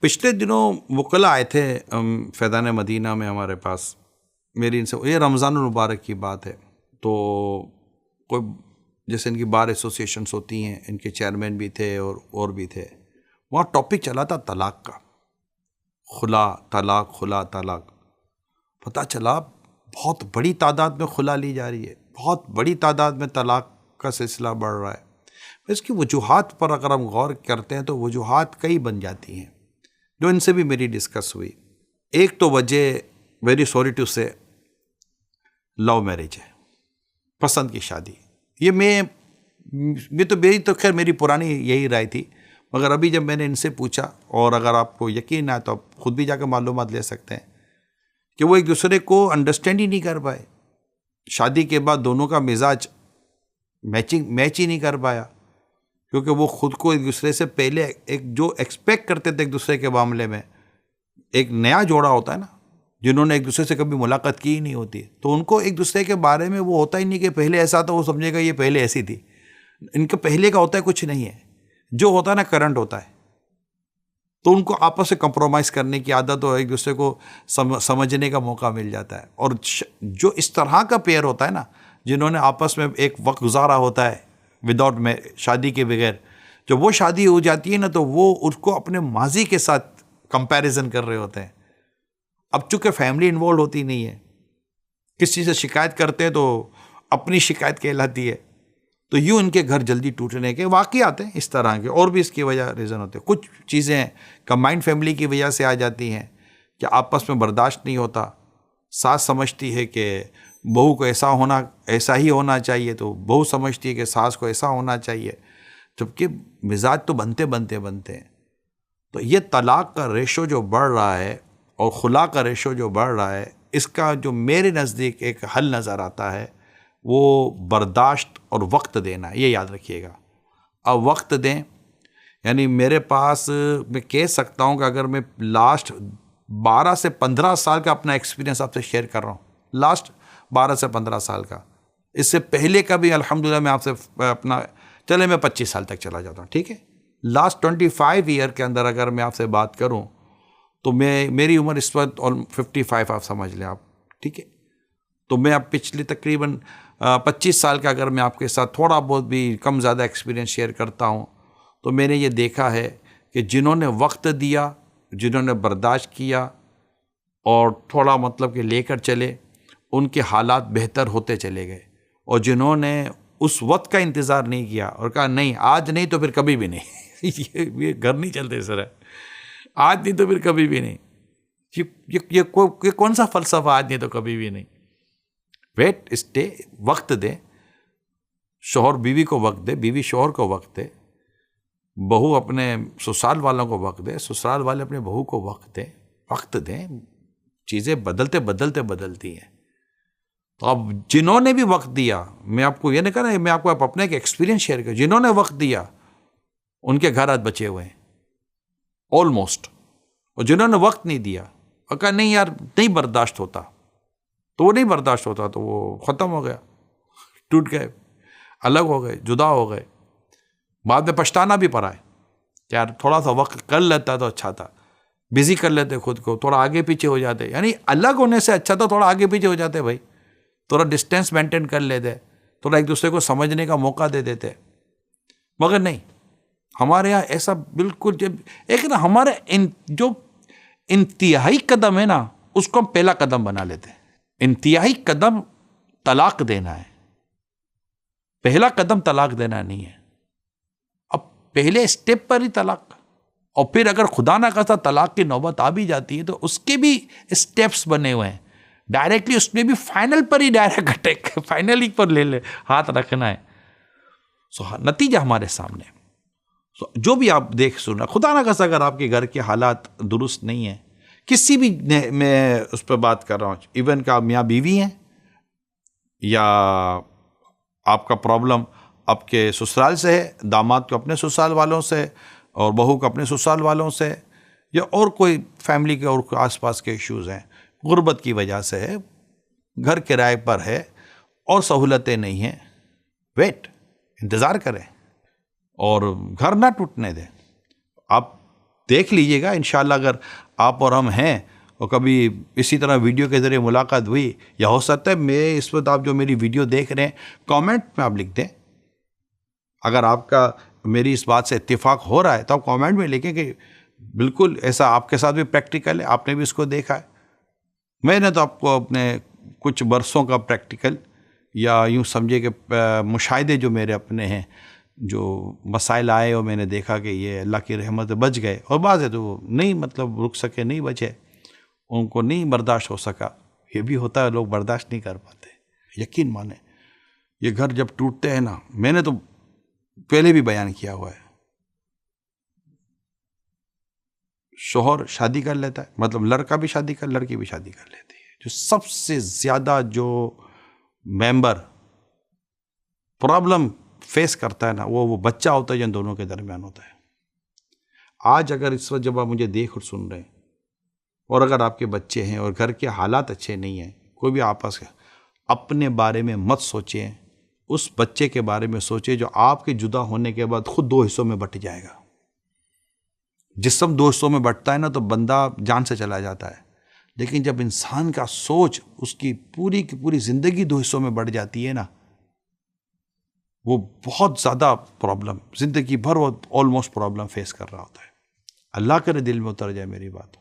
پچھلے دنوں وکلاء آئے تھے فیضان مدینہ میں ہمارے پاس. میری ان سے یہ رمضان المبارک کی بات ہے، تو کوئی جیسے ان کی بار ایسوسیشنس ہوتی ہیں، ان کے چیئرمین بھی تھے اور بھی تھے. وہاں ٹاپک چلا تھا طلاق کا، خلا طلاق خلا طلاق. پتہ چلا بہت بڑی تعداد میں خلا لی جا رہی ہے، بہت بڑی تعداد میں طلاق کا سلسلہ بڑھ رہا ہے. اس کی وجوہات پر اگر ہم غور کرتے ہیں تو وجوہات کئی بن جاتی ہیں، جو ان سے بھی میری ڈسکس ہوئی. ایک تو وجہ ویری سوری ٹو سے لو میرج ہے، پسند کی شادی. یہ تو میری پرانی یہی رائے تھی، مگر ابھی جب میں نے ان سے پوچھا، اور اگر آپ کو یقین ہے تو آپ خود بھی جا کے معلومات لے سکتے ہیں، کہ وہ ایک دوسرے کو انڈرسٹینڈ ہی نہیں کر پائے. شادی کے بعد دونوں کا مزاج میچ ہی نہیں کر پایا، کیونکہ وہ خود کو ایک دوسرے سے پہلے ایک جو ایکسپیکٹ کرتے تھے ایک دوسرے کے معاملے میں. ایک نیا جوڑا ہوتا ہے نا، جنہوں نے ایک دوسرے سے کبھی ملاقات کی ہی نہیں ہوتی، تو ان کو ایک دوسرے کے بارے میں وہ ہوتا ہی نہیں کہ پہلے ایسا تھا، وہ سمجھے گا یہ پہلے ایسی تھی. ان کا پہلے کا ہوتا ہے کچھ نہیں ہے، جو ہوتا ہے نا کرنٹ ہوتا ہے. تو ان کو آپس سے کمپرومائز کرنے کی عادت ہو، ایک دوسرے کو سمجھنے کا موقع مل جاتا ہے. اور جو اس طرح کا پیئر ہوتا ہے نا، جنہوں نے آپس میں ایک وقت گزارا ہوتا ہے وداؤٹ میں شادی کے بغیر، جب وہ شادی ہو جاتی ہے نا، تو وہ اس کو اپنے ماضی کے ساتھ کمپیریزن کر رہے ہوتے ہیں. اب چونکہ فیملی انوالو ہوتی نہیں ہے، کسی سے شکایت کرتے ہیں تو اپنی شکایت کہلاتی ہے، تو یوں ان کے گھر جلدی ٹوٹنے کے واقعات ہیں اس طرح کے. اور بھی اس کی وجہ ریزن ہوتے ہیں. کچھ چیزیں کمبائنڈ فیملی کی وجہ سے آ جاتی ہیں کہ آپس میں برداشت نہیں ہوتا. ساس سمجھتی ہے کہ بہو کو ایسا ہی ہونا چاہیے، تو بہو سمجھتی ہے کہ ساس کو ایسا ہونا چاہیے، جبکہ مزاج تو بنتے ہیں. تو یہ طلاق کا ریشو جو بڑھ رہا ہے اور خلا کا ریشو جو بڑھ رہا ہے، اس کا جو میرے نزدیک ایک حل نظر آتا ہے، وہ برداشت اور وقت دینا. یہ یاد رکھیے گا. اب وقت دیں، یعنی میرے پاس میں کہہ سکتا ہوں کہ اگر میں لاسٹ 12 سے 15 سال کا اپنا ایکسپیرینس آپ سے شیئر کر رہا ہوں، لاسٹ 12 سے 15 سال کا، اس سے پہلے کا بھی الحمدللہ میں آپ سے چلے میں 25 سال تک چلا جاتا ہوں، ٹھیک ہے. لاسٹ 25 ایئر کے اندر اگر میں آپ سے بات کروں تو میری عمر اس وقت 55 آپ سمجھ لیں آپ، ٹھیک ہے. تو میں اب پچھلی تقریباً 25 سال کا اگر میں آپ کے ساتھ تھوڑا بہت بھی کم زیادہ ایکسپیرینس شیئر کرتا ہوں، تو میں نے یہ دیکھا ہے کہ جنہوں نے وقت دیا، جنہوں نے برداشت کیا اور تھوڑا مطلب کہ لے کر چلے، ان کے حالات بہتر ہوتے چلے گئے. اور جنہوں نے اس وقت کا انتظار نہیں کیا اور کہا نہیں آج نہیں تو پھر کبھی بھی نہیں یہ گھر نہیں چلتے سر، آج نہیں تو پھر کبھی بھی نہیں. یہ کون سا فلسفہ آج نہیں تو کبھی بھی نہیں. ویٹ اسٹے، وقت دے. شوہر بیوی کو وقت دے، بیوی شوہر کو وقت دے، بہو اپنے سسرال والوں کو وقت دے، سسرال والے اپنے بہو کو وقت دیں. چیزیں بدلتی ہیں. تو اب جنہوں نے بھی وقت دیا، میں آپ کو یہ نہیں کہہ رہا، میں آپ کو اپنے ایک ایکسپیرینس شیئر کروں، جنہوں نے وقت دیا ان کے گھر آج بچے ہوئے ہیں آلموسٹ. اور جنہوں نے وقت نہیں دیا اور کہا نہیں یار نہیں برداشت ہوتا، تو وہ نہیں برداشت ہوتا، تو وہ ختم ہو گیا، ٹوٹ گئے، الگ ہو گئے، جدا ہو گئے. بعد میں پچھتانا بھی پڑا ہے کہ یار تھوڑا سا وقت کر لیتا تو اچھا تھا، بزی کر لیتے خود کو، تھوڑا آگے پیچھے ہو جاتے. یعنی الگ ہونے سے اچھا تو تھوڑا آگے پیچھے ہو جاتے بھائی، تھوڑا ڈسٹینس مینٹین کر لیتے، تھوڑا ایک دوسرے کو سمجھنے کا موقع دے دیتے. مگر نہیں، ہمارے یہاں ایسا بالکل ایک نا ہمارے جو انتہائی قدم ہے نا، اس کو ہم پہلا قدم بنا لیتے ہیں. انتہائی قدم طلاق دینا ہے، پہلا قدم طلاق دینا نہیں ہے. اب پہلے اسٹیپ پر ہی طلاق، اور پھر اگر خدا نہ خواستہ طلاق کی نوبت آ بھی جاتی ہے تو اس کے بھی اسٹیپس بنے ہوئے ہیں. ڈائریکٹلی اس میں بھی فائنل پر ہی ڈائریکٹ اٹیک، فائنل ہی پر ہاتھ رکھنا ہے. نتیجہ ہمارے سامنے. جو بھی آپ دیکھ سنا، خدا نہ خواستہ اگر آپ کے گھر کے حالات درست نہیں ہیں، کسی بھی میں اس پہ بات کر رہا ہوں، ایون کہ آپ میاں بیوی ہیں، یا آپ کا پرابلم آپ کے سسرال سے ہے، داماد کو اپنے سسرال والوں سے اور بہو کو اپنے سسرال والوں سے، یا اور کوئی فیملی کے اور آس پاس کے ایشوز ہیں، غربت کی وجہ سے ہے، گھر کرائے پر ہے اور سہولتیں نہیں ہیں، ویٹ، انتظار کریں اور گھر نہ ٹوٹنے دیں. آپ دیکھ لیجئے گا انشاءاللہ. اگر آپ اور ہم ہیں اور کبھی اسی طرح ویڈیو کے ذریعے ملاقات ہوئی، یا ہو سکتا ہے میں اس وقت آپ جو میری ویڈیو دیکھ رہے ہیں کامنٹ میں آپ لکھ دیں. اگر آپ کا میری اس بات سے اتفاق ہو رہا ہے تو آپ کامنٹ میں لکھیں کہ بالکل ایسا آپ کے ساتھ بھی پریکٹیکل ہے، آپ نے بھی اس کو دیکھا ہے. میں نے تو آپ کو اپنے کچھ برسوں کا پریکٹیکل، یا یوں سمجھے کہ مشاہدے جو میرے اپنے ہیں، جو مسائل آئے اور میں نے دیکھا کہ یہ اللہ کی رحمت سے بچ گئے، اور بعض ہے تو وہ نہیں مطلب رک سکے، نہیں بچے، ان کو نہیں برداشت ہو سکا. یہ بھی ہوتا ہے، لوگ برداشت نہیں کر پاتے. یقین مانیں یہ گھر جب ٹوٹتے ہیں نا، میں نے تو پہلے بھی بیان کیا ہوا ہے، شوہر شادی کر لیتا ہے، مطلب لڑکا بھی شادی کر، لڑکی بھی شادی کر لیتی ہے. جو سب سے زیادہ جو ممبر پرابلم فیس کرتا ہے نا، وہ بچہ ہوتا ہے جو ان دونوں کے درمیان ہوتا ہے. آج اگر اس وقت جب آپ مجھے دیکھ اور سن رہے ہیں، اور اگر آپ کے بچے ہیں اور گھر کے حالات اچھے نہیں ہیں، کوئی بھی آپس کا اپنے بارے میں مت سوچیں، اس بچے کے بارے میں سوچیں جو آپ کے جدا ہونے کے بعد خود 2 حصوں میں بٹ جائے گا. جسم 2 حصوں میں بٹتا ہے نا تو بندہ جان سے چلا جاتا ہے، لیکن جب انسان کا سوچ اس کی پوری زندگی 2 حصوں میں بٹ جاتی ہے نا، وہ بہت زیادہ پرابلم، زندگی بھر وہ آلموسٹ پرابلم فیس کر رہا ہوتا ہے. اللہ کرے دل میں اتر جائے میری بات.